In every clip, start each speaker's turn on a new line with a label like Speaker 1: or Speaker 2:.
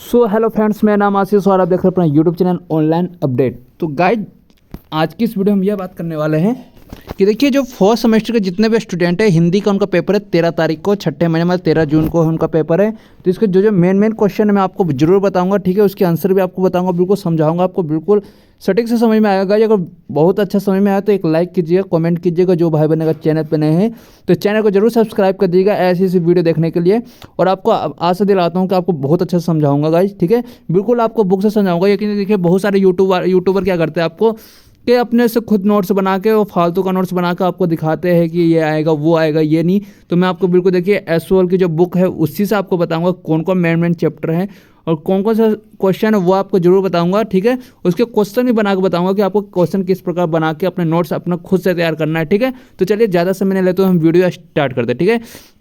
Speaker 1: Hello friends, मेरा नाम आशीष और आप देख रहे हैं अपना यूट्यूब चैनल ऑनलाइन अपडेट। तो गाइज, आज की इस वीडियो में हम यह बात करने वाले हैं कि देखिए, जो फोर्थ सेमेस्टर के जितने भी स्टूडेंट हैं, हिंदी का उनका पेपर है 13 तारीख को, छठे महीने में 13 जून को उनका पेपर है। तो इसके जो मेन क्वेश्चन है मैं आपको जरूर बताऊंगा, ठीक है। उसके आंसर भी आपको बताऊंगा, बिल्कुल समझाऊंगा, आपको बिल्कुल सटीक से समझ में आएगा। अगर बहुत अच्छा समझ में आया तो एक लाइक कीजिएगा, कमेंट कीजिएगा। जो भाई बनेगा चैनल पे नए हैं तो चैनल को जरूर सब्सक्राइब कर दीजिएगा ऐसी वीडियो देखने के लिए। और आपको आशा दिलाता हूँ कि आपको बहुत अच्छा समझाऊंगा गाइज, ठीक है। बिल्कुल आपको बुक से समझाऊंगा। लेकिन देखिए, बहुत सारे यूट्यूबर क्या करते हैं, आपको कि अपने से खुद नोट्स बना के, वो फालतू का नोट्स बना के आपको दिखाते हैं कि ये आएगा वो आएगा, ये नहीं। तो मैं आपको बिल्कुल देखिए एसओएल की जो बुक है उसी से आपको बताऊंगा कौन कौन मेन चैप्टर हैं और कौन कौन सा क्वेश्चन है वो आपको जरूर बताऊंगा, ठीक है। उसके क्वेश्चन भी बना के बताऊंगा कि आपको क्वेश्चन किस प्रकार बना के अपने नोट्स अपना खुद से तैयार करना है, ठीक है। तो चलिए ज़्यादा समय नहीं लेते, हम वीडियो स्टार्ट करते हैं, ठीक है।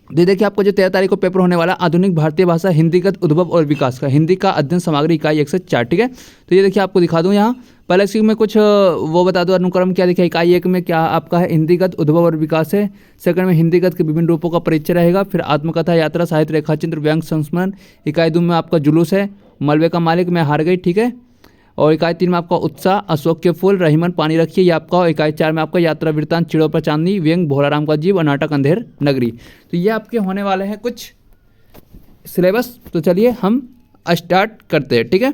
Speaker 1: तो देखिए, आपको जो 13 तारीख को पेपर होने वाला आधुनिक भारतीय भाषा हिंदीगत उद्भव और विकास का, हिंदी का अध्ययन सामग्री इकाई 1 से 4, ठीक है। तो ये देखिए आपको दिखा दूं यहाँ। पहले इसकी में कुछ वो बता दो, अनुक्रम क्या देखिए, इकाई 1 में क्या आपका है, हिंदीगत उद्भव और विकास है। सेकंड में हिंदीगत के विभिन्न रूपों का परिचय रहेगा। फिर आत्मकथा, यात्रा, साहित्य, रेखाचित्र, व्यंग, संस्मरण। इकाई 2 में आपका जुलूस है, मलबे का मालिक, मैं हार गई, ठीक है। और इकाई 3 में आपका उत्साह, अशोक के फूल, रहीमन, पानी रखिए, ये आपका। और इकाई 4 में आपका यात्रा वृत्तांत, चिड़ों पर चांदनी, व्यंग, भोलाराम का जीव और नाटक अंधेर नगरी। तो ये आपके होने वाले हैं कुछ सिलेबस। तो चलिए हम स्टार्ट करते हैं, ठीक है।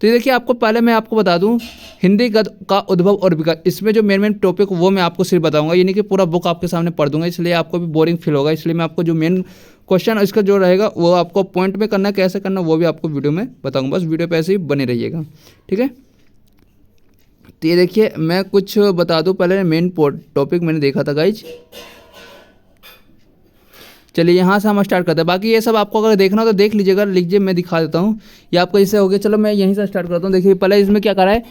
Speaker 1: तो ये देखिए, आपको पहले मैं आपको बता दूं हिंदी गद का उद्भव और विकास, इसमें जो मेन टॉपिक वो मैं आपको सिर्फ बताऊंगा, ये नहीं कि पूरा बुक आपके सामने पढ़ दूंगा, इसलिए आपको भी बोरिंग फील होगा। इसलिए मैं आपको जो मेन क्वेश्चन इसका जो रहेगा वो आपको पॉइंट में करना, कैसे करना वो भी आपको वीडियो में बताऊंगा। बस वीडियो पे ऐसे ही बने रहिएगा, ठीक है। तो ये देखिए, मैं कुछ बता दूं पहले, मेन टॉपिक मैंने देखा था गाइज। चलिए यहाँ से हम स्टार्ट करते हैं। बाकी ये सब आपको अगर देखना हो तो देख लीजिएगा, लीजिए मैं दिखा देता हूँ। ये आपको इससे हो गया। चलो मैं यहीं से स्टार्ट करता हूँ। देखिए, पहले इसमें क्या करा है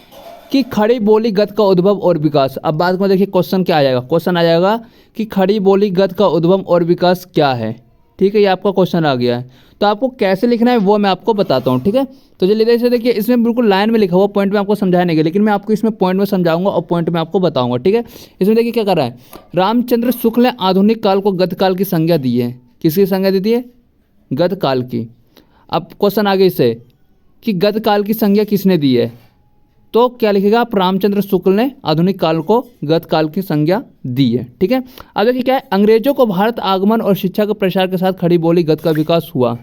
Speaker 1: कि खड़ी बोली गद का उद्भव और विकास। अब बाद में देखिए क्वेश्चन क्या आ जाएगा, क्वेश्चन आ जाएगा कि खड़ी बोली गद का उद्भव और विकास क्या है, ठीक है। ये आपका क्वेश्चन आ गया है। तो आपको कैसे लिखना है वो मैं आपको बताता हूँ, ठीक है। तो चलिए जैसे देखिए, इसमें बिल्कुल लाइन में लिखा हुआ, पॉइंट में आपको समझाया नहीं गया, लेकिन मैं आपको इसमें पॉइंट में समझाऊंगा और पॉइंट में आपको बताऊंगा, ठीक है। इसमें देखिए क्या कर रहा है, रामचंद्र शुक्ल ने आधुनिक काल को गतकाल की संज्ञा दी है। किसकी संज्ञा दी है? गतकाल की। अब क्वेश्चन आगे इससे कि गतकाल की संज्ञा किसने दी है, तो क्या लिखेगा आप, रामचंद्र शुक्ल ने आधुनिक काल को गतकाल की संज्ञा दी है, ठीक है। अब देखिए क्या है, अंग्रेजों को भारत आगमन और शिक्षा के प्रसार के साथ खड़ी बोली गद का विकास हुआ।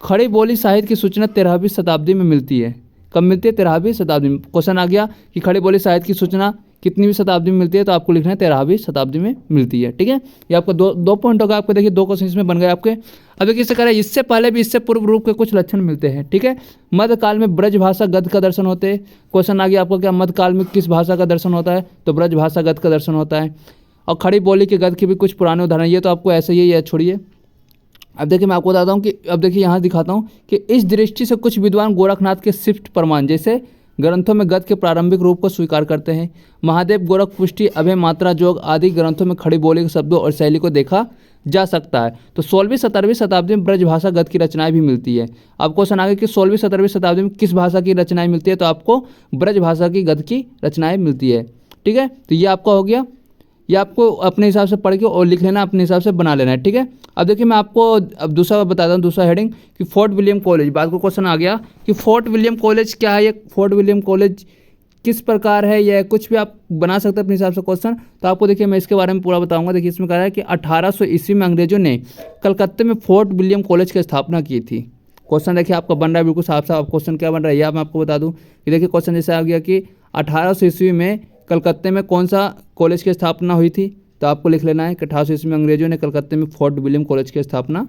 Speaker 1: खड़ी बोली साहित्य की सूचना 13वीं शताब्दी में मिलती है। कब मिलती है? 13वीं शताब्दी में। क्वेश्चन आ गया कि खड़ी बोली साहित्य की सूचना कितनीवीं शताब्दी में मिलती है, तो आपको लिखना है 13वीं शताब्दी में मिलती है, ठीक है। ये आपका दो पॉइंट होगा। आपको देखिए 2 क्वेश्चन इसमें बन गए आपके। अब देखिए इससे करें, इससे पहले भी इससे पूर्व रूप के कुछ लक्षण मिलते हैं, ठीक है। मध्यकाल में ब्रज भाषा गद का दर्शन होते हैं। क्वेश्चन आ गया आपको, क्या मध्यकाल में किस भाषा का दर्शन होता है, तो ब्रज भाषा गद का दर्शन होता है। और खड़ी बोली के गद के भी कुछ पुराने उदाहरण, ये तो आपको ऐसे ही है, छोड़िए। अब देखिए मैं आपको बताता हूँ कि अब देखिए यहाँ दिखाता हूँ कि इस दृष्टि से कुछ विद्वान गोरखनाथ के शिफ्ट प्रमाण जैसे ग्रंथों में गद के प्रारंभिक रूप को स्वीकार करते हैं। महादेव, गोरख पुष्टि, अभय, मात्रा, जोग आदि ग्रंथों में खड़ी बोली के शब्दों और शैली को देखा जा सकता है। तो 16वीं 17वीं शताब्दी में ब्रज भाषा गद की रचनाएं भी मिलती है। अब क्वेश्चन आगे कि 16वीं 17वीं शताब्दी में किस भाषा की रचनाएं मिलती है, तो आपको ब्रज भाषा की गद की रचनाएं मिलती है, ठीक है। तो ये आपका हो गया। ये आपको अपने हिसाब से पढ़ के और लिख लेना, अपने हिसाब से बना लेना है, ठीक है। अब देखिए मैं आपको अब दूसरा बताता हूँ, दूसरा हेडिंग कि फोर्ट विलियम कॉलेज। बाद को क्वेश्चन आ गया कि फोर्ट विलियम कॉलेज क्या है, ये फोर्ट विलियम कॉलेज किस प्रकार है, या कुछ भी आप बना सकते हैं अपने हिसाब से क्वेश्चन। तो आपको देखिए मैं इसके बारे में पूरा बताऊंगा। देखिए इसमें कह रहा है कि 1800 ईस्वी में अंग्रेजों ने कलकत्ते में फोर्ट विलियम कॉलेज की स्थापना की थी। क्वेश्चन देखिए आपका बन रहा है बिल्कुल साफ साफ। क्वेश्चन क्या बन रहा है यह मैं आपको बता दूँ कि देखिए क्वेश्चन जैसे आ गया कि 1800 ईस्वी में कलकत्ते में कौन सा कॉलेज की स्थापना हुई थी, तो आपको लिख लेना है कि 1800 ईस्वी में अंग्रेजों ने कलकत्ते में फोर्ट विलियम कॉलेज की स्थापना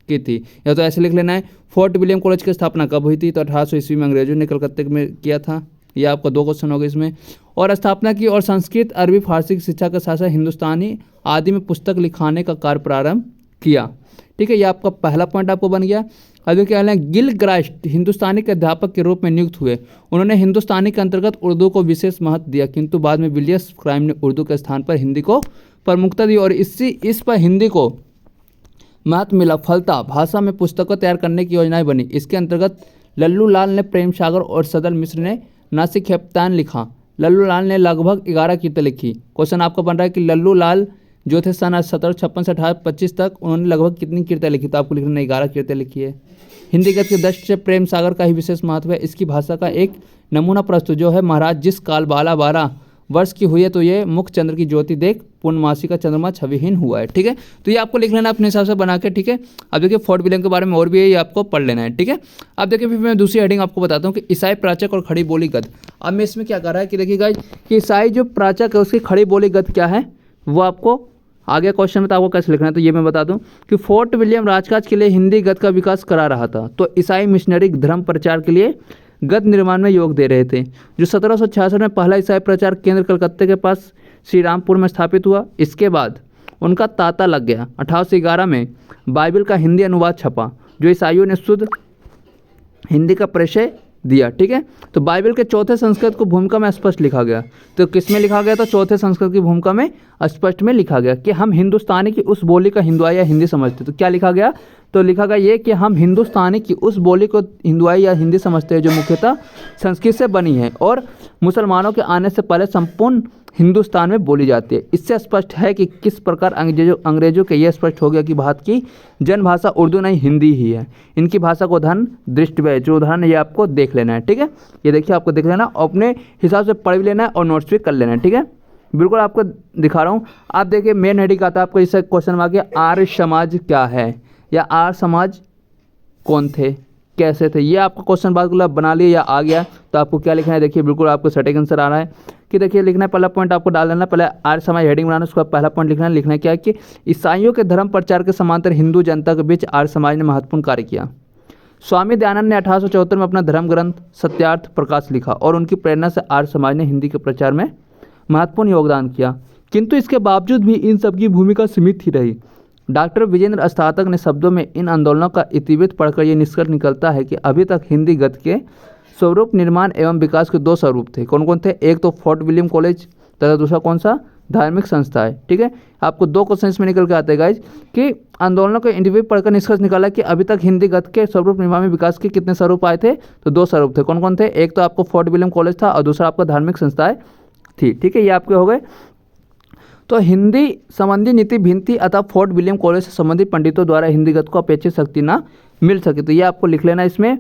Speaker 1: की थी। या तो ऐसे लिख लेना है फोर्ट विलियम कॉलेज की स्थापना कब हुई थी, तो 1800 ईस्वी में अंग्रेजों ने कलकत्ते में किया था। ये आपका 2 क्वेश्चन हो गए इसमें। और स्थापना की और संस्कृत, अरबी, फारसी की शिक्षा के साथ साथ हिंदुस्तानी आदि में पुस्तक लिखाने का कार्य प्रारंभ किया, ठीक है। ये आपका पहला पॉइंट आपको बन गया। अभी क्या है, गिलक्राइस्ट हिंदुस्तानी के अध्यापक के रूप में नियुक्त हुए। उन्होंने हिंदुस्तानी के अंतर्गत उर्दू को विशेष महत्व दिया, किंतु बाद में विलियम्स क्राइम ने उर्दू के स्थान पर हिंदी को प्रमुखता दी और इस पर हिंदी को महत्व मिला। फलता भाषा में पुस्तकों तैयार करने की योजनाएं बनी। इसके अंतर्गत लल्लू लाल ने प्रेम सागर और सदल मिश्र ने नासिक हेप्तान लिखा। लल्लू लाल ने लगभग 11 कृतियाँ लिखी। क्वेश्चन आपका बन रहा है कि लल्लू लाल जो थे सन 1756 से 1825 तक, उन्होंने लगभग कितनी कृतियाँ लिखी, तो आपको लिखना 11 कृतियाँ लिखी है। हिंदी गद्य के दृष्टि से प्रेम सागर का ही विशेष महत्व है। इसकी भाषा का एक नमूना प्रस्तुत जो है, महाराज जिस काल बाला 12 वर्ष की हुई है, तो ये मुख चंद्र की ज्योति देख पूर्णमासी का चंद्रमा छविहीन हुआ है। ठीक है, तो ये आपको लिख लेना अपने हिसाब से बना के। ठीक है, अब देखिए फोर्ट विलियम के बारे में और भी है, ये आपको पढ़ लेना है। ठीक है, अब देखिए फिर मैं दूसरी हेडिंग आपको बताता हूँ कि ईसाई प्राचक और खड़ी बोली गद्य। अब मैं इसमें क्या कर रहा है कि देखिए गाइस कि ईसाई जो प्राचक है उसकी खड़ी बोली गद्य क्या है, वो आपको आगे क्वेश्चन में तो आपको कैसे लिखना है, तो ये मैं बता दूं कि फोर्ट विलियम राजकाज के लिए हिंदी गद्य का विकास करा रहा था, तो ईसाई मिशनरी धर्म प्रचार के लिए गद्य निर्माण में योग दे रहे थे। जो 1766 में पहला ईसाई प्रचार केंद्र कलकत्ते के पास श्री रामपुर में स्थापित हुआ। इसके बाद उनका तांता लग गया। 1811 में बाइबल का हिंदी अनुवाद छपा, जो ईसाइयों ने शुद्ध हिंदी का परिचय दिया। ठीक है, तो बाइबल के चौथे संस्कृत को भूमिका में स्पष्ट लिखा गया। तो किस में लिखा गया, तो चौथे संस्कृत की भूमिका में स्पष्ट में लिखा गया कि हम हिंदुस्तानी की उस बोली का हिंदुआई या हिंदी समझते। तो क्या लिखा गया, तो लिखा गया ये कि हम हिंदुस्तानी की उस बोली को हिंदुआई या हिंदी समझते हैं जो मुख्यतः संस्कृत से बनी है और मुसलमानों के आने से पहले संपूर्ण हिंदुस्तान में बोली जाती है। इससे स्पष्ट है कि किस प्रकार अंग्रेजों के ये स्पष्ट हो गया कि भारत की जनभाषा उर्दू नहीं हिंदी ही है। इनकी भाषा को उदाहरण दृष्टि में जो उदाहरण ये आपको देख लेना है। ठीक है, ये देखिए आपको देख लेना, अपने हिसाब से पढ़ भी लेना है और नोट्स भी कर लेना है। ठीक है, बिल्कुल आपको दिखा रहा हूँ। आप देखिए मेन हेडिंग आता है आपको इससे क्वेश्चन आ गया, आर्य समाज क्या है या आर्य समाज कौन थे, कैसे थे, ये आपका क्वेश्चन बाद बना लिया या आ गया तो आपको क्या लिखना है। देखिए बिल्कुल आपको सटीक आंसर आ रहा है कि देखिए लिखना है, पहला पॉइंट आपको डाल देना, पहले आर्य समाज हेडिंग बनाना, उसका पहला पॉइंट लिखना है क्या है कि ईसाइयों के धर्म प्रचार के समांतर हिंदू जनता के बीच आर्य समाज ने महत्वपूर्ण कार्य किया। स्वामी दयानंद ने 1874 में अपना धर्म ग्रंथ सत्यार्थ प्रकाश लिखा और उनकी प्रेरणा से आर्य समाज ने हिंदी के प्रचार में महत्वपूर्ण योगदान किया, किंतु इसके बावजूद भी इन सब की भूमिका सीमित ही रही। डॉक्टर विजेंद्र अस्तातक ने शब्दों में इन आंदोलनों का इतिवृत्त पढ़कर यह निष्कर्ष निकलता है कि अभी तक हिंदी गद्य के स्वरूप निर्माण एवं विकास के 2 स्वरूप थे। कौन कौन थे, एक तो फोर्ट विलियम कॉलेज तथा दूसरा कौन सा, धार्मिक संस्था है। ठीक है, आपको 2 क्वेश्चन इसमें निकल के आते हैं गाइज कि आंदोलनों के इंटरव्यू पढ़कर निष्कर्ष निकाला कि अभी तक हिंदी गद्य के स्वरूप निर्माण में विकास के कितने स्वरूप आए थे, तो 2 स्वरूप थे। कौन कौन थे, एक तो आपको फोर्ट विलियम कॉलेज था और दूसरा आपका धार्मिक संस्थाएं थी। ठीक है, ये आपके हो गए। तो हिंदी संबंधी नीति भिन्न थी, अतः फोर्ट विलियम कॉलेज से संबंधित पंडितों द्वारा हिंदी गद्य को अपेक्षित शक्ति ना मिल सके। तो ये आपको लिख लेना, इसमें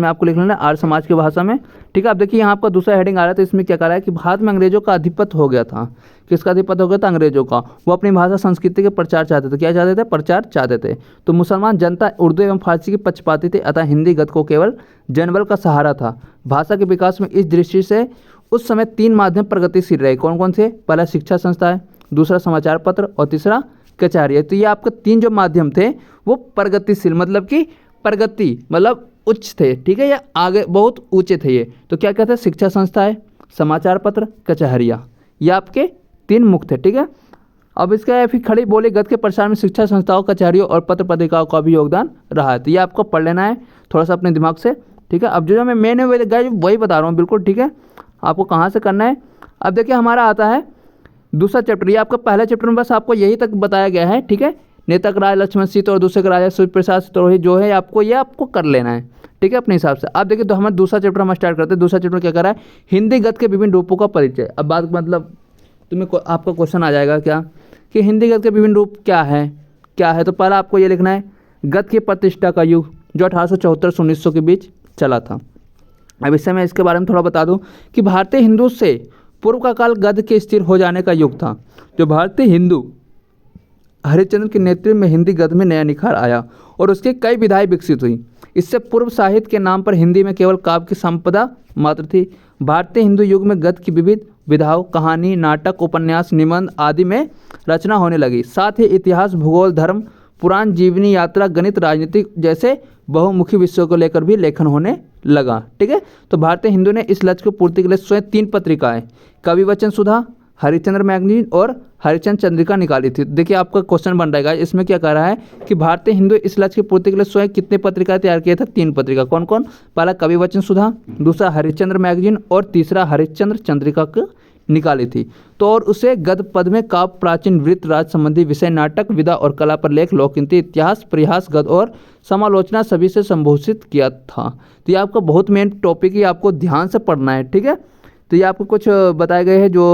Speaker 1: आपको लिख लेना आर्य समाज की भाषा में। ठीक है, अब देखिए यहाँ आपका दूसरा हेडिंग आ रहा था, इसमें क्या कह रहा है कि भारत में अंग्रेजों का अधिपत्य हो गया था। किसका अधिपत्य हो गया था, अंग्रेजों का। वो अपनी भाषा संस्कृति के प्रचार चाहते थे, क्या चाहते थे, प्रचार चाहते थे। तो मुसलमान जनता उर्दू एवं फारसी की पक्षपाती थे, अतः हिंदी गद्य को केवल जनबल का सहारा था। भाषा के विकास में इस दृष्टि से उस समय 3 माध्यम प्रगतिशील रहे। कौन कौन से, पहला शिक्षा संस्था है, दूसरा समाचार पत्र और तीसरा कचहरी है। तो ये आपके 3 जो माध्यम थे वो प्रगतिशील मतलब कि प्रगति मतलब उच्च थे। ठीक है, या आगे बहुत ऊंचे थे ये। तो क्या कहते हैं, शिक्षा संस्था है, समाचार पत्र, कचहरियाँ, ये आपके 3 मुख्य थे। ठीक है, अब इसका फिर खड़ी बोली गद्य के प्रसार में शिक्षा संस्थाओं, कचहरियों और पत्र पत्रिकाओं का भी योगदान रहा है। तो ये आपको पढ़ लेना है थोड़ा सा अपने दिमाग से। ठीक है, अब जो मैं मेन वही बता रहा हूँ बिल्कुल। ठीक है, आपको कहाँ से करना है। अब देखिए हमारा आता है दूसरा चैप्टर, ये आपका पहला चैप्टर में बस आपको यही तक बताया गया है। ठीक है, नेता का राज लक्ष्मण सिंह और दूसरे का राजा सूर्य प्रसाद सितरोही जो है आपको कर लेना है। ठीक है, अपने हिसाब से। अब देखिए तो हमारा दूसरा चैप्टर हम स्टार्ट करते हैं। दूसरा चैप्टर क्या कर रहा है, हिंदी गद्य के विभिन्न रूपों का परिचय। अब बात मतलब आपका क्वेश्चन आ जाएगा क्या कि हिंदी गद्य के विभिन्न रूप क्या है। तो पहला आपको ये लिखना है गद्य की प्रतिष्ठा का युग, जो 1874 से 1900 के बीच चला था। अब इससे मैं इसके बारे में थोड़ा बता दूं कि भारतीय हिंदू से पूर्व का काल गद्य के स्थिर हो जाने का युग था। जो भारतीय हिंदू हरिश्चंद्र के नेतृत्व में हिंदी गद्य में नया निखार आया और उसके कई विधाएं विकसित हुई। इससे पूर्व साहित्य के नाम पर हिंदी में केवल काव्य की संपदा मात्र थी। भारतीय हिंदू युग में गद्य की विविध विधाओं, कहानी, नाटक, उपन्यास, निबंध आदि में रचना होने लगी। साथ ही इतिहास, भूगोल, धर्म, पुराण, जीवनी, यात्रा, गणित, राजनीति जैसे बहुमुखी विषयों को लेकर भी लेखन होने लगा। ठीक है, तो भारतीय हिंदू ने इस लक्ष्य को पूर्ति के लिए स्वयं 3 पत्रिकाएं, कविवचन सुधा, हरिश्चंद्र मैगजीन और हरिश्चंद्र चंद्रिका निकाली थी। देखिए आपका क्वेश्चन बन रहेगा इसमें क्या कह रहा है कि भारतीय हिंदू इस लक्ष्य की पूर्ति के लिए स्वयं कितने पत्रिकाएं तैयार किए थे, 3 पत्रिका। कौन कौन, पहला कविवचन सुधा, दूसरा हरिश्चंद्र मैगजीन और तीसरा हरिश्चंद्र चंद्रिका को निकाली थी। तो और उसे गद्य पद में काव्य, प्राचीन वृत्त, राज संबंधी विषय, नाटक, विधा और कला पर लेख, लोकनीति, इतिहास, परिहास, गद्य और समालोचना सभी से संभूषित किया था। तो ये आपका बहुत मेन टॉपिक ही आपको ध्यान से पढ़ना है। ठीक है, तो ये आपको कुछ बताए गए हैं जो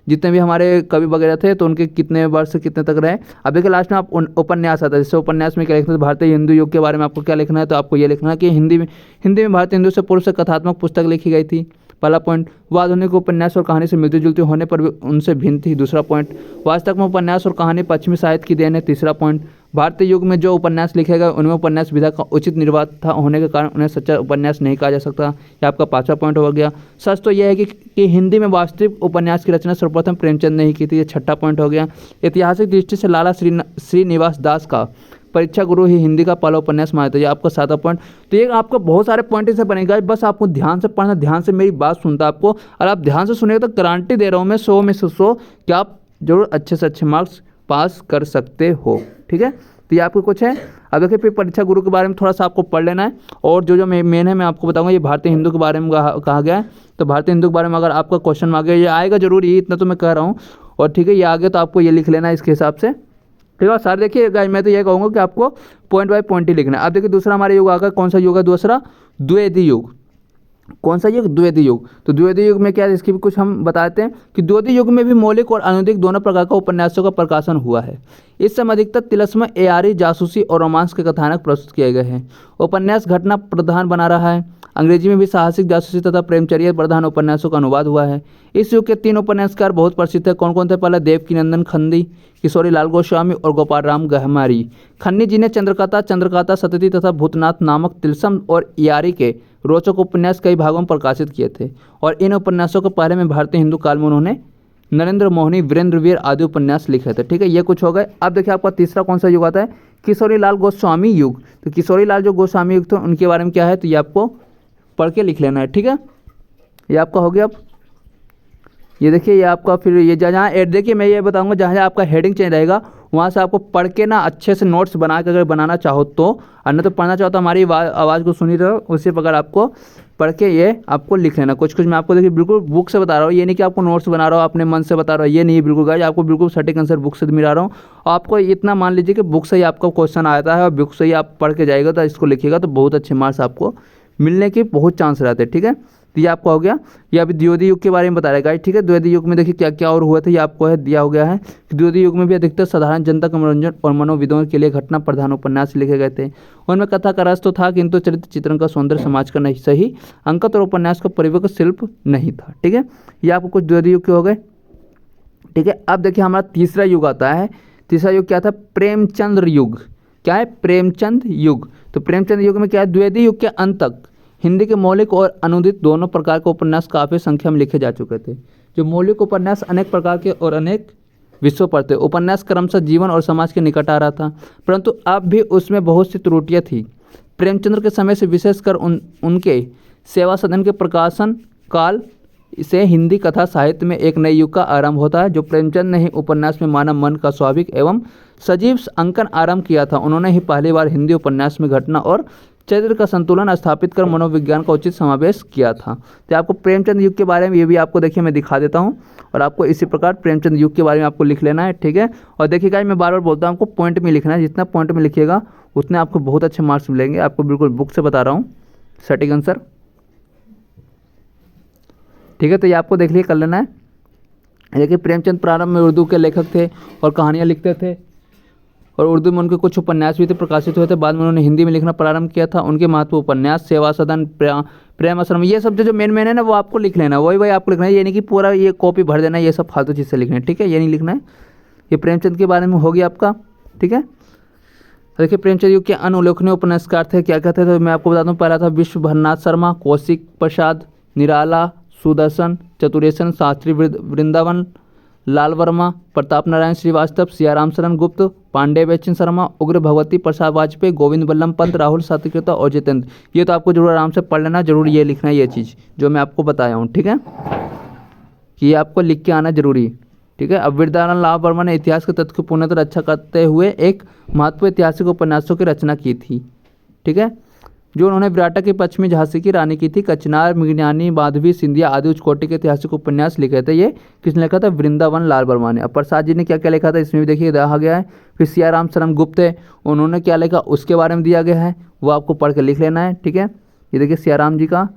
Speaker 1: जितने भी हमारे कवि वगैरह थे तो उनके कितने वर्ष से कितने तक रहे। अब देखिए लास्ट में आप उपन्यास आता है, जैसे उपन्यास में क्या लिखना है, भारतीय हिंदू युग के बारे में आपको क्या लिखना है, तो आपको ये लिखना है कि हिंदी में भारतीय हिंदू से पूर्व से कथात्मक पुस्तक लिखी गई थी। पहला पॉइंट, वह आधुनिक उपन्यास और कहानी से मिलती जुलती होने पर भी उनसे भिन्न थी। दूसरा पॉइंट, वास्तव में उपन्यास और कहानी पश्चिमी साहित्य की देन है। तीसरा पॉइंट, भारतीय युग में जो उपन्यास लिखे गए उनमें उपन्यास विधा का उचित निर्वाह था होने के कारण उन्हें सच्चा उपन्यास नहीं कहा जा सकता। यह आपका पांचवा पॉइंट हो गया। सच तो यह है कि हिंदी में वास्तविक उपन्यास की रचना सर्वप्रथम प्रेमचंद ने ही की थी। ये छठा पॉइंट हो गया। ऐतिहासिक दृष्टि से लाला श्रीनिवास दास का परीक्षा गुरु ही हिंदी का पहला उपन्यास माना था। ये आपका सातवां पॉइंट। तो ये आपको बहुत सारे पॉइंट से बनेगा, बस आपको ध्यान से पढ़ना, ध्यान से मेरी बात सुनता आपको, और आप ध्यान से सुनेगा तो गारंटी दे रहा हूँ मैं 100 में से 100 कि आप जरूर अच्छे से अच्छे मार्क्स पास कर सकते हो। ठीक है, तो ये आपको कुछ है। अब देखिए फिर परीक्षा गुरु के बारे में थोड़ा सा आपको पढ़ लेना है, और जो मेन है मैं आपको बताऊंगा। ये भारतीय हिंदू के बारे में कहा गया है, तो भारतीय हिंदू के बारे में अगर आपका क्वेश्चन आ गया, ये आएगा जरूर, ये इतना तो मैं कह रहा हूँ। और ठीक है, ये आ गया तो आपको ये लिख लेना है इसके हिसाब से। ठीक है सर, देखिए गाइस मैं तो ये कहूँगा कि आपको पॉइंट बाय पॉइंट ही लिखना है। अब देखिए दूसरा हमारा युग आ गया, कौन सा युग है दूसरा, द्विवेदी युग। कौन सा युग, द्विवेदी युग। तो द्विवेदी युग में क्या है, इसकी भी कुछ हम बताते हैं कि द्विवेदी युग में भी मौलिक और अनुदिक दोनों प्रकार का उपन्यासों का प्रकाशन हुआ है। इस समय अधिकतर तिलस्म, एआरी, जासूसी और रोमांस के कथानक प्रस्तुत किए गए हैं। उपन्यास घटना प्रधान बना रहा है। अंग्रेजी में भी साहसिक, जासूसी तथा प्रेमचर्या प्रधान उपन्यासों का अनुवाद हुआ है। इस युग के 3 उपन्यासकार बहुत प्रसिद्ध है। कौन कौन थे, पहला देवकीनंदन खन्नी, किशोरी लाल गोस्वामी और गोपाल राम गहमारी। खन्नी जी ने चंद्रकांता सतती तथा भूतनाथ नामक तिलस्म और यारी के रोचक उपन्यास कई भागों में प्रकाशित किए थे, और इन उपन्यासों के पहले में भारतीय हिंदू काल में उन्होंने नरेंद्र मोहिनी, वीरेंद्र वीर आदि उपन्यास लिखे थे। ठीक है, ये कुछ हो गए। अब देखिए आपका तीसरा कौन सा युग आता है, किशोरी लाल गोस्वामी युग। तो किशोरी लाल जो गोस्वामी युग थे उनके बारे में क्या है, तो ये आपको पढ़ के लिख लेना है। ठीक है, ये आपका हो गया। अब ये देखिए ये आपका फिर ये जहाँ देखिए मैं ये बताऊंगा, जहाँ जहाँ आपका हेडिंग चेंज रहेगा वहाँ से आपको पढ़ के ना अच्छे से नोट्स बना के अगर बनाना चाहो तो, और नहीं तो पढ़ना चाहो तो हमारी आवाज़ को सुनी रहो, उसी प्रकार आपको पढ़ के ये आपको लिख लेना। कुछ मैं आपको देखिए बिल्कुल बुक से बता रहा हूँ, ये नहीं कि आपको नोट्स बना रहा हूँ अपने मन से बता रहा हूँ, ये नहीं बिल्कुल गाइस, आपको बिल्कुल सटीक आंसर बुक से मिला रहा हूँ। आपको इतना मान लीजिए कि बुक से ही आपका क्वेश्चन आता है और बुक से ही आप पढ़ के जाएगा तो इसको लिखिएगा तो बहुत अच्छे मार्क्स आपको मिलने के बहुत चांस रहते हैं। ठीक है, तो ये आपका हो गया। ये अभी द्विवेदी युग के बारे में बता रहा है गाइस। ठीक है, द्विवेदी युग में देखिए क्या क्या और हुआ था, ये आपको है दिया हो गया है कि द्विवेदी युग में भी अधिकतर साधारण जनता का मनोरंजन और मनोविदों के लिए घटना प्रधान उपन्यास लिखे गए थे। उनमें कथा का रस तो था, किंतु चरित्र चित्रण का सौंदर्य, समाज का नहीं सही अंकत और उपन्यास का परिपक्व शिल्प नहीं था। ठीक है, ये आपको कुछ द्विवेदी युग के हो गए। ठीक है, अब देखिए हमारा तीसरा युग आता है। तीसरा युग क्या था, प्रेमचंद्र युग। क्या है, प्रेमचंद युग। तो प्रेमचंद युग में क्या है, द्विवेदी युग के अंत तक हिंदी के मौलिक और अनुदित दोनों प्रकार के उपन्यास काफ़ी संख्या में लिखे जा चुके थे। जो मौलिक उपन्यास अनेक प्रकार के और अनेक विषयों पर थे। उपन्यास क्रमशः जीवन और समाज के निकट आ रहा था, परंतु अब भी उसमें बहुत सी त्रुटियां थी। प्रेमचंद्र के समय से विशेषकर उनके सेवा सदन के प्रकाशन काल से हिंदी कथा साहित्य में एक नए युग का आरंभ होता है। जो प्रेमचंद ने ही उपन्यास में मानव मन का स्वाभाविक एवं सजीव अंकन आरंभ किया था, उन्होंने ही पहली बार हिंदी उपन्यास में घटना और चरित्र का संतुलन स्थापित कर मनोविज्ञान का उचित समावेश किया था। तो आपको प्रेमचंद युग के बारे में ये भी आपको देखिए मैं दिखा देता हूँ, और आपको इसी प्रकार प्रेमचंद युग के बारे में आपको लिख लेना है। ठीक है, और देखिएगा मैं बार बार बोलता हूँ आपको पॉइंट में लिखना है, जितना पॉइंट में लिखिएगा उतने आपको बहुत अच्छे मार्क्स मिलेंगे। आपको बिल्कुल बुक से बता रहा हूँ सटीक आंसर। ठीक है, तो ये आपको देख लिए कर लेना है। देखिए प्रेमचंद प्रारंभ में उर्दू के लेखक थे और कहानियाँ लिखते थे, और उर्दू में उनके कुछ उपन्यास भी थे प्रकाशित हुए थे। बाद में उन्होंने हिंदी में लिखना प्रारंभ किया था। उनके महत्व उपन्यास, सेवा सदन, प्रेम आश्रम, ये सब जो मेन है ना वो आपको लिख लेना, वही आपको लिखना है। ये नहीं कि पूरा ये कॉपी भर देना, ये सब फालतू चीज़ से लिखना है। ठीक है, ये नहीं लिखना है। ये प्रेमचंद के बारे में हो गया आपका। ठीक है, देखिए प्रेमचंद युग के अन्य उल्लेखनीय उपन्यासकार थे, क्या क्या थे तो मैं आपको बता दूँ। पहला था विश्वभरनाथ शर्मा, कौशिक प्रसाद, निराला, सुदर्शन, चतुरेशन शास्त्री, वृंदावन लाल वर्मा, प्रताप नारायण श्रीवास्तव, सियाराम शरण गुप्त, पांडे बेचन शर्मा, उग्र भगवती प्रसाद वाजपेयी, गोविंद बल्लम पंत, राहुल सातकृता और जितेंद्र। ये तो आपको जरूर आराम से पढ़ लेना, जरूर ये लिखना है ये चीज़ जो मैं आपको बताया हूँ। ठीक है, कि ये आपको लिख के आना जरूरी। ठीक है, अब वृंदावन लाल वर्मा ने इतिहास के तथ्य को पूर्णतः रक्षा करते हुए एक महत्वपूर्ण ऐतिहासिक उपन्यासों की रचना की थी। ठीक है, जो उन्होंने विराटा की पश्चिमी झांसी की रानी की थी। कचनार, मृगन्यानी, माधवी, सिंधिया आदि उच्च कोटि के ऐतिहासिक उपन्यास लिखे थे। ये किसने लिखा था, वृंदावन लाल वर्मा ने। अब प्रसाद जी ने क्या क्या लिखा था इसमें भी देखिए रहा गया है। फिर सियाराम शरण गुप्त है, उन्होंने क्या लिखा उसके बारे में दिया गया है, वो आपको पढ़ के लिख लेना है। ठीक है, ये देखिए सियाराम जी का।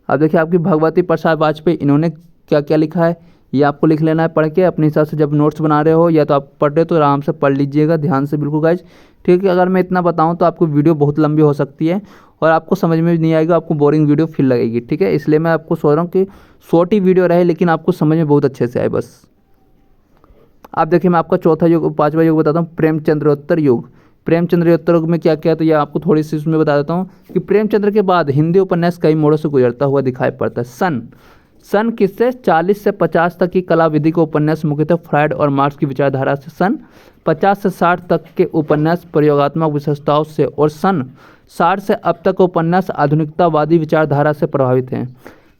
Speaker 1: अब देखिए आपकी भगवती प्रसाद वाजपेयी, इन्होंने क्या क्या लिखा है ये आपको लिख लेना है पढ़ के अपने हिसाब से। जब नोट्स बना रहे हो या तो आप पढ़ रहे हो तो आराम से पढ़ लीजिएगा ध्यान से बिल्कुल गाइज, ठीक है। अगर मैं इतना बताऊं तो आपको वीडियो बहुत लंबी हो सकती है और आपको समझ में भी नहीं आएगा, आपको बोरिंग वीडियो फील लगेगी, ठीक है। इसलिए मैं आपको सोच रहा हूँ कि शॉर्ट ही वीडियो रहे लेकिन आपको समझ में बहुत अच्छे से आए बस। आप देखिए मैं आपका चौथा युग 5वां युग बताता हूँ, प्रेमचंद्रोत्तर युग। प्रेमचंद्रोत्तर युग में क्या क्या, तो ये आपको थोड़ी सी उसमें बता देता हूँ कि प्रेमचंद्र के बाद हिंदी उपन्यास कई मोड़ों से गुजरता हुआ दिखाई पड़ता है। सन किससे 40 से 50 तक की कला विधि को उपन्यास मुख्यतः फ्रायड और मार्क्स की विचारधारा से, सन 50 से 60 तक के उपन्यास प्रयोगात्मक विशेषताओं से और सन 60 से अब तक उपन्यास आधुनिकतावादी विचारधारा से प्रभावित हैं।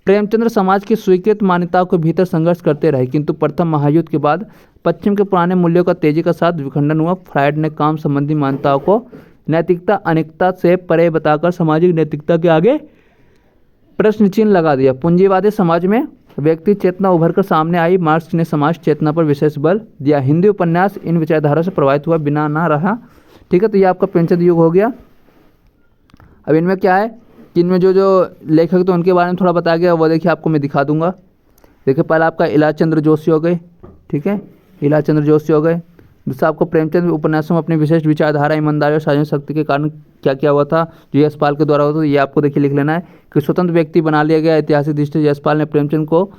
Speaker 1: प्रेमचंद्र समाज की स्वीकृत मान्यताओं के भीतर संघर्ष करते रहे किंतु प्रथम महायुद्ध के बाद पश्चिम के पुराने मूल्यों का तेजी के साथ विखंडन हुआ। फ्रायड ने काम संबंधी मान्यताओं को नैतिकता अनेकता से परे बताकर सामाजिक नैतिकता के आगे प्रश्न चिन्ह लगा दिया। पूंजीवादी समाज में व्यक्ति चेतना उभर कर सामने आई। मार्क्स ने समाज चेतना पर विशेष बल दिया। हिंदी उपन्यास इन विचारधारा से प्रभावित हुआ बिना ना रहा, ठीक है। तो ये आपका प्रेमचंद युग हो गया। अब इनमें क्या है कि इनमें जो जो लेखक तो उनके बारे में थोड़ा बताया गया, वो देखिए आपको मैं दिखा दूंगा। देखिए पहला आपका इलाज चंद्र जोशी हो गए, ठीक है, इलाज चंद्र जोशी हो गए। दूसरा आपको प्रेमचंद उपन्यासों में अपनी विशेष विचारधारा, ईमानदारी और साझा शक्ति के कारण क्या क्या हुआ था जो यशपाल के द्वारा हुआ था, ये आपको देखिए लिख लेना है कि स्वतंत्र व्यक्ति बना लिया गया। ऐतिहासिक दृष्टि से यशपाल ने प्रेमचंद को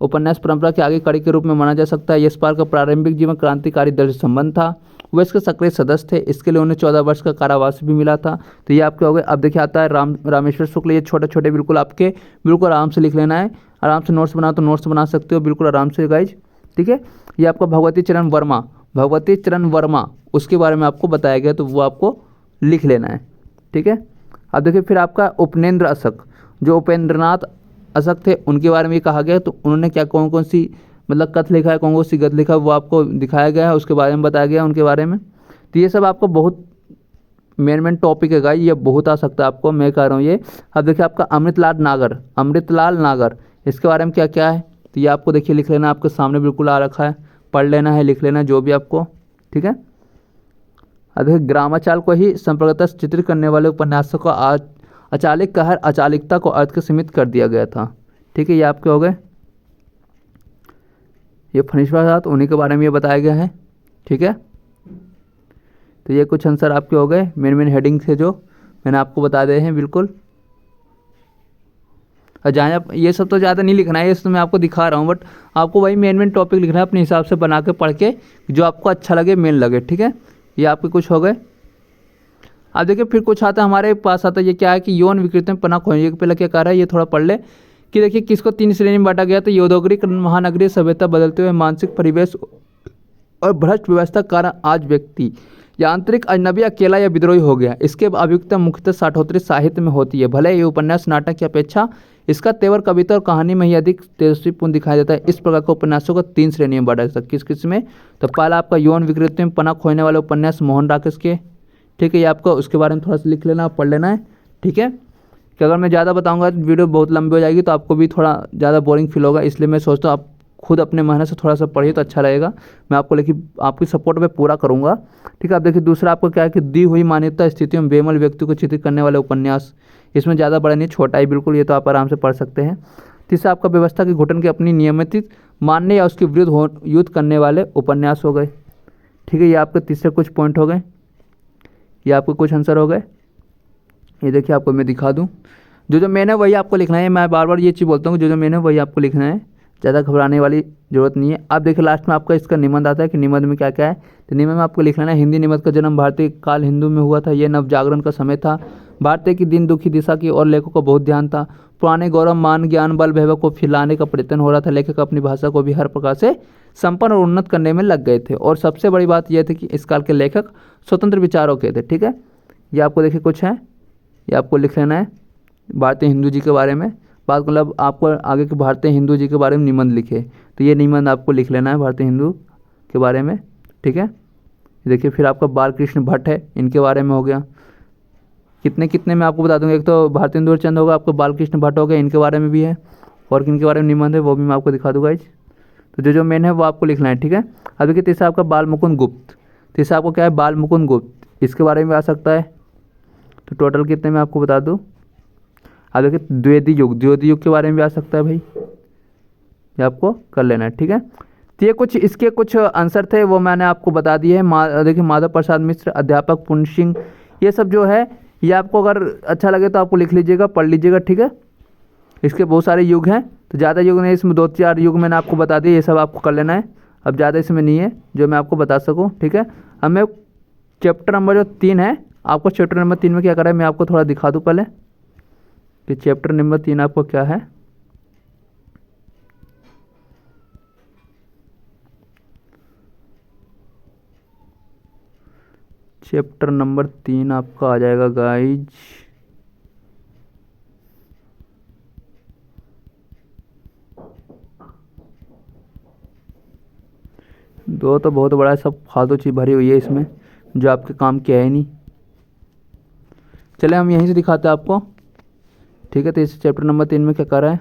Speaker 1: उपन्यास परंपरा के आगे कड़ी के रूप में माना जा सकता है। यशपाल का प्रारंभिक जीवन क्रांतिकारी दल से संबंध था, वह इसके सक्रिय सदस्य थे, इसके लिए उन्हें 14 वर्ष का कारावास भी मिला था। तो ये आपके हो गए। अब देखिए आता है रामेश्वर शुक्ल। ये छोटे छोटे बिल्कुल आपके बिल्कुल आराम से लिख लेना है, आराम से नोट्स बना तो नोट्स बना सकते हो बिल्कुल आराम से गाइज, ठीक है। ये आपका भगवती चरण वर्मा, भगवती चरण वर्मा उसके बारे में आपको बताया गया तो वो आपको लिख लेना है, ठीक है। अब देखिए फिर आपका उपनेंद्र अशक, जो उपेंद्रनाथ अशक थे उनके बारे में ये कहा गया, तो उन्होंने क्या कौन कौन सी मतलब कथ लिखा है, कौन कौन सी गद्य लिखा है वो आपको दिखाया गया है, उसके बारे में बताया गया उनके बारे में। तो ये सब आपको बहुत मेन टॉपिक है गाइस, ये बहुत आ सकता है आपको, मैं कह रहा हूँ ये। अब देखिए आपका अमृतलाल नागर, अमृतलाल नागर इसके बारे में क्या क्या है, तो ये आपको देखिए लिख लेना, आपके सामने बिल्कुल आ रखा है, पढ़ लेना है, लिख लेना जो भी आपको, ठीक है। अब देखिए ग्रामाचाल को ही संप्रगता चित्रित करने वाले उपन्यासों को आज अचालिक कहर अचालिकता को अर्थ के सीमित कर दिया गया था, ठीक है। ये आपके हो गए। ये फनिश्वर उन्हीं के बारे में ये बताया गया है, ठीक है। तो ये कुछ आंसर आपके हो गए, मेन हेडिंग थे जो मैंने आपको बता दिए हैं बिल्कुल। और जहाँ ये सब तो ज़्यादा नहीं लिखना है, ये तो मैं आपको दिखा रहा हूँ, बट आपको वही मेन टॉपिक लिखना है अपने हिसाब से बना के पढ़ के, जो आपको अच्छा लगे मेन लगे, ठीक है। ये आपके कुछ हो गए। अब देखिए फिर कुछ आता है हमारे पास आता है, ये क्या है कि यौन विकृति में पना खोजने, पहले क्या कह रहा है ये थोड़ा पढ़ ले कि देखिए किसको 3 श्रेणी में बांटा गया। तो यौदोगरी महानगरीय सभ्यता बदलते हुए मानसिक परिवेश और भ्रष्ट व्यवस्था के कारण आज व्यक्ति यांत्रिक अजनबी अकेला या विद्रोही हो गया। इसके अभियुक्तता मुख्यतः साठोत्तरी साहित्य में होती है, भले ये उपन्यास नाटक की अपेक्षा इसका तेवर कविता और कहानी में ही अधिक तेजस्वीपूर्ण दिखाई देता है। इस प्रकार के उपन्यासों को 3 श्रेणी में बांटा जाता है, किस किस में। तो पहला आपका यौन विकृति में पना खोजने वाले उपन्यास मोहन राकेश के, ठीक है। ये आपको उसके बारे में थोड़ा सा लिख लेना, पढ़ लेना है, ठीक है। कि अगर मैं ज़्यादा बताऊंगा तो वीडियो बहुत लंबी हो जाएगी, तो आपको भी थोड़ा ज़्यादा बोरिंग फील होगा, इसलिए मैं सोचता हूँ आप खुद अपने मेहनत से थोड़ा सा पढ़िए तो अच्छा रहेगा। मैं आपको लेकिन आपकी सपोर्ट में पूरा करूँगा, ठीक है। अब देखिए दूसरा आपको क्या है कि दी हुई मान्यता स्थितियों में बेमल व्यक्ति को चित्रित करने वाले उपन्यास, इसमें ज़्यादा बड़ा नहीं, छोटा ही बिल्कुल, ये तो आप आराम से पढ़ सकते हैं। तीसरा आपका व्यवस्था की घुटन की अपनी नियमित मानने या उसके विरुद्ध युद्ध करने वाले उपन्यास हो गए, ठीक है। ये आपके तीसरे कुछ पॉइंट हो गए, ये आपके कुछ आंसर हो गए। ये देखिए आपको मैं दिखा दूँ, जो मेन है वही आपको लिखना है। मैं बार बार ये चीज़ बोलता हूँ कि जो मेन है वही आपको लिखना है, ज़्यादा घबराने वाली जरूरत नहीं है। अब देखिए लास्ट में आपका इसका निबंध आता है कि निबंध में क्या क्या है। तो निबंध में आपको लिख लेना है, हिंदी निबंध का जन्म भारतीय काल हिंदू में हुआ था, यह नवजागरण का समय था, भारतीय की दिन दुखी दिशा की और लेखकों को बहुत ध्यान था, पुराने गौरव मान ज्ञान बल वैभव को फिलाने का प्रयत्न हो रहा था, लेखक अपनी भाषा को भी हर प्रकार से संपन्न और उन्नत करने में लग गए थे, और सबसे बड़ी बात यह थी कि इस काल के लेखक स्वतंत्र विचारों के थे, ठीक है। ये आपको देखिए कुछ है, ये आपको लिख लेना है भारतीय हिंदू जी के बारे में, बात मतलब आपको आगे के भारतीय हिंदू जी के बारे में निबंध लिखे, तो ये निबंध आपको लिख लेना है भारतीय हिंदू के बारे में, ठीक है। देखिए फिर आपका बालकृष्ण भट्ट है, इनके बारे में हो गया, कितने कितने मैं आपको बता दूंगा। एक तो भारतेंदु इंदौर चंद होगा, आपको बालकृष्ण भट्ट हो गया, इनके बारे में भी है, और किन के बारे में निबंध है वो भी मैं आपको दिखा दूंगा। तो जो मेन है वो आपको लिखना है, ठीक है। अब देखिए तीसरा आपका बाल मुकुंद गुप्त, तीसरा आपको क्या है बाल मुकुंद गुप्त, इसके बारे में आ सकता है। तो टोटल कितने में आपको बता दूँ। अब देखिए द्विवेदी युग, द्विवेदी युग के बारे में भी आ सकता है भाई, ये आपको कर लेना है, ठीक है। तो ये कुछ इसके कुछ आंसर थे, वो मैंने आपको बता दिए हैं। देखिए माधव प्रसाद मिश्र, अध्यापक पुण्य सिंह, ये सब जो है ये आपको अगर अच्छा लगे तो आपको लिख लीजिएगा, पढ़ लीजिएगा, ठीक है। इसके बहुत सारे युग हैं, तो ज़्यादा युग नहीं, इसमें 2-4 युग मैंने आपको बता दिए, ये सब आपको कर लेना है। अब ज़्यादा इसमें नहीं है जो मैं आपको बता सकूँ, ठीक है। अब मैं चैप्टर नंबर जो 3 है, आपको चैप्टर नंबर 3 में क्या करा है मैं आपको थोड़ा दिखा दूँ पहले कि चैप्टर नंबर 3 आपको क्या है। चैप्टर नंबर 3 आपका आ जाएगा गाइज, दो तो बहुत बड़ा है, सब फालतू चीज़ भरी हुई है इसमें जो आपके काम की है ही नहीं। चले हम यहीं से दिखाते हैं आपको, ठीक है। तो इस चैप्टर नंबर 3 में क्या कर रहा है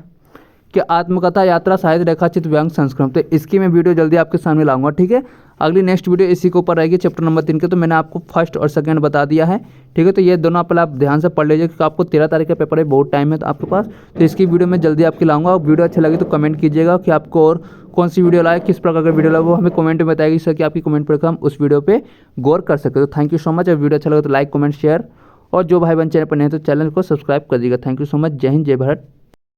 Speaker 1: कि आत्मकथा, यात्रा, साहित्य, रेखाचित्र, व्यंग, संस्कृत। तो इसकी मैं वीडियो जल्दी आपके सामने लाऊंगा, ठीक है। अगली नेक्स्ट वीडियो इसी के ऊपर रहेगी चैप्टर नंबर 3 के। तो मैंने आपको फर्स्ट और सेकंड बता दिया है, ठीक है। तो ये दोनों पहले आप ध्यान से पढ़ लीजिए क्योंकि आपको 13 तारीख का पेपर है, बहुत टाइम है तो आपके पास। तो इसकी वीडियो मैं जल्दी आपकी लाऊंगा। और वीडियो अच्छी लगी तो कमेंट कीजिएगा कि आपको और कौन सी वीडियो लाए, किस प्रकार का वीडियो लाए, वो हमें कमेंट में बताएगी सर कि आपकी कमेंट पर हम उस वीडियो पे गौर कर सके। तो थैंक यू सो मच। अगर वीडियो अच्छा लगे तो लाइक, कमेंट, शेयर, और जो भाई बहन चैनल पर नहीं है तो चैनल को सब्सक्राइब कर दीजिएगा। Thank you so much. जय हिंद, जय भारत।